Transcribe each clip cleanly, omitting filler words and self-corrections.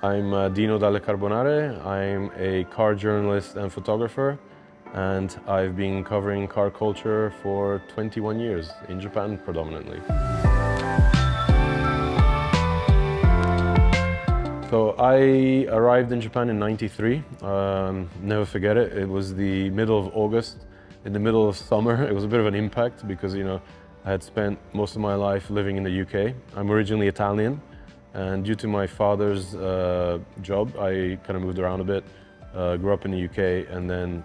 I'm Dino Dalle Carbonare. I'm a car journalist and photographer, and I've been covering car culture for 21 years, in Japan predominantly. So I arrived in Japan in '93. Never forget it. It was the middle of August, in the middle of summer. It was a bit of an impact because, I had spent most of my life living in the UK. I'm originally Italian, and due to my father's job, I kind of moved around a bit. Grew up in the UK, and then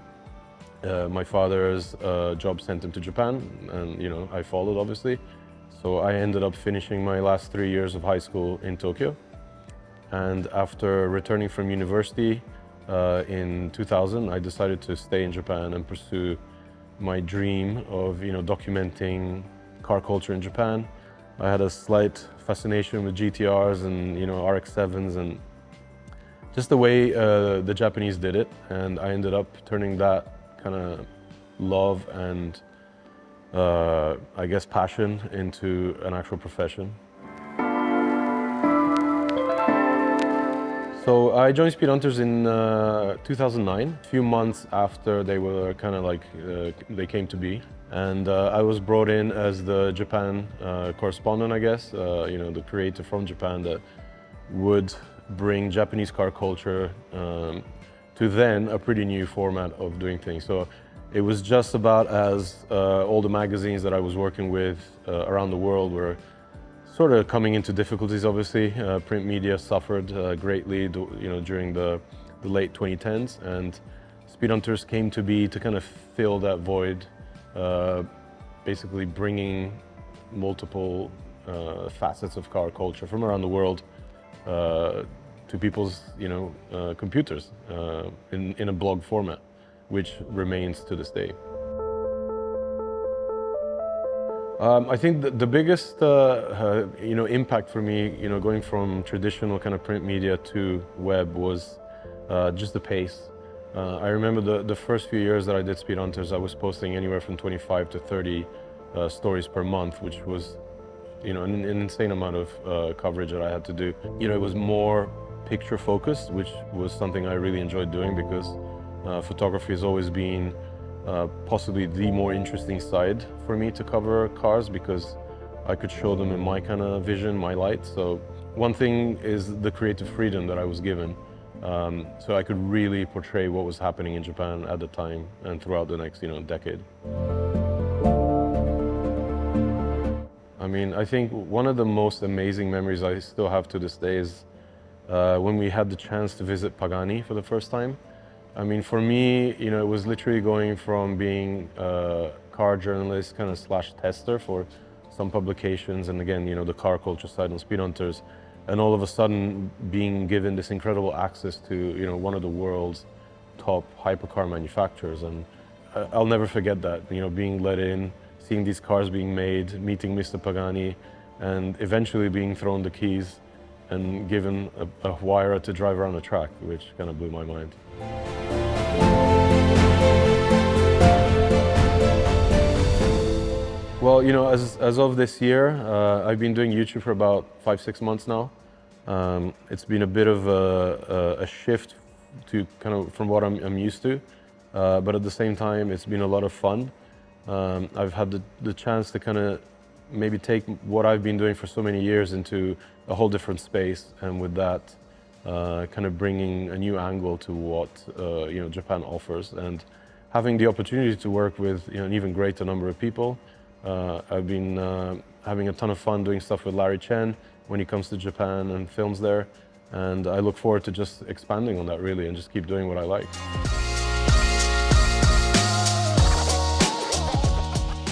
my father's job sent him to Japan, and I followed, obviously. So I ended up finishing my last 3 years of high school in Tokyo. And after returning from university in 2000, I decided to stay in Japan and pursue my dream of documenting car culture in Japan. I had a slight fascination with GTRs and RX-7s and just the way the Japanese did it, and I ended up turning that kind of love and I guess passion into an actual profession. So I joined Speedhunters in 2009, a few months after they were kind of like, they came to be. And I was brought in as the Japan correspondent, I guess, the creator from Japan that would bring Japanese car culture to then a pretty new format of doing things. So it was just about as all the magazines that I was working with around the world were sort of coming into difficulties, obviously. Print media suffered greatly, during the late 2010s, and Speedhunters came to be to kind of fill that void, basically bringing multiple facets of car culture from around the world to people's, computers in a blog format, which remains to this day. I think the biggest, impact for me, going from traditional kind of print media to web was just the pace. I remember the first few years that I did Speedhunters, I was posting anywhere from 25 to 30 stories per month, which was, an insane amount of coverage that I had to do. It was more picture focused, which was something I really enjoyed doing because photography has always been possibly the more interesting side for me to cover cars because I could show them in my kind of vision, my light. So one thing is the creative freedom that I was given. So I could really portray what was happening in Japan at the time and throughout the next, decade. I mean, I think one of the most amazing memories I still have to this day is when we had the chance to visit Pagani for the first time. I mean, for me, it was literally going from being a car journalist kind of slash tester for some publications, and again, the car culture side on Speedhunters, and all of a sudden being given this incredible access to, one of the world's top hypercar manufacturers. And I'll never forget that, being let in, seeing these cars being made, meeting Mr. Pagani, and eventually being thrown the keys and given a Huayra to drive around the track, which kind of blew my mind. Well, as of this year, I've been doing YouTube for about 5-6 months now. It's been a bit of a shift to kind of from what I'm used to, but at the same time, it's been a lot of fun. I've had the chance to kind of maybe take what I've been doing for so many years into a whole different space, and with that, kind of bringing a new angle to what Japan offers, and having the opportunity to work with an even greater number of people. I've been having a ton of fun doing stuff with Larry Chen when he comes to Japan and films there, and I look forward to just expanding on that really and just keep doing what I like.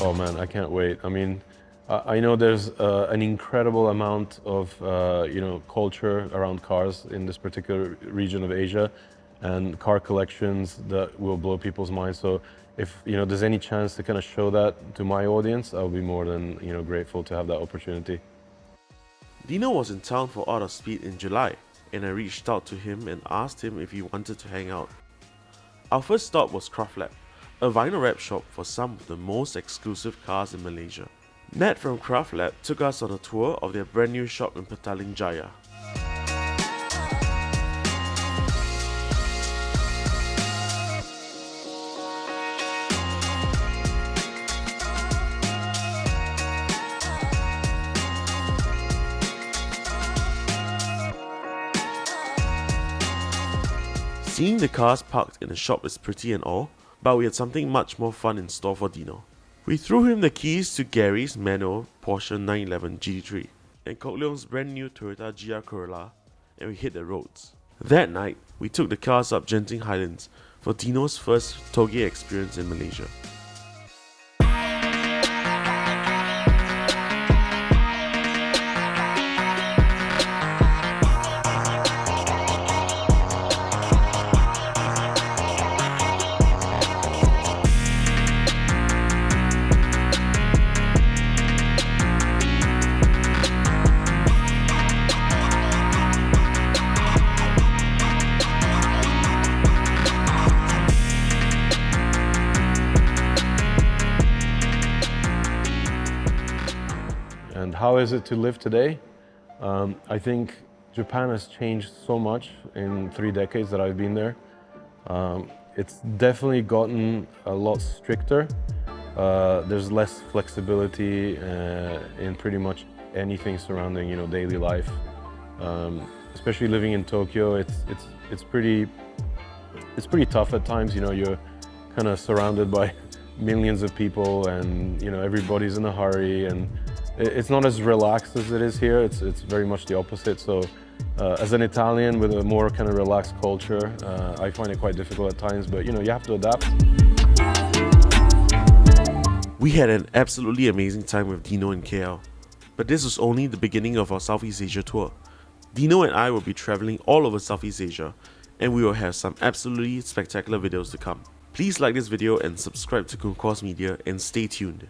Oh man, I can't wait. I mean, I know there's an incredible amount of culture around cars in this particular region of Asia, and car collections that will blow people's minds. So if there's any chance to kind of show that to my audience, I'll be more than grateful to have that opportunity. Dino was in town for Out of Speed in July, and I reached out to him and asked him if he wanted to hang out. Our first stop was Craft Lab, a vinyl wrap shop for some of the most exclusive cars in Malaysia. Nat from Craft Lab took us on a tour of their brand new shop in Petaling Jaya. Seeing the cars parked in the shop is pretty and all, but we had something much more fun in store for Dino. We threw him the keys to Gary's manual Porsche 911 GT3 and Kok Leong's brand new Toyota GR Corolla, and we hit the roads. That night, we took the cars up Genting Highlands for Dino's first toge experience in Malaysia. And how is it to live today? I think Japan has changed so much in 3 decades that I've been there. It's definitely gotten a lot stricter. There's less flexibility in pretty much anything surrounding, daily life. Especially living in Tokyo, it's pretty tough at times. You're kind of surrounded by millions of people, and everybody's in a hurry, and it's not as relaxed as it is here. It's very much the opposite. So as an Italian with a more kind of relaxed culture, I find it quite difficult at times, but you have to adapt. We had an absolutely amazing time with Dino in KL, but this was only the beginning of our Southeast Asia tour. Dino and I will be traveling all over Southeast Asia, and we will have some absolutely spectacular videos to come. Please like this video and subscribe to Concours Media, and stay tuned.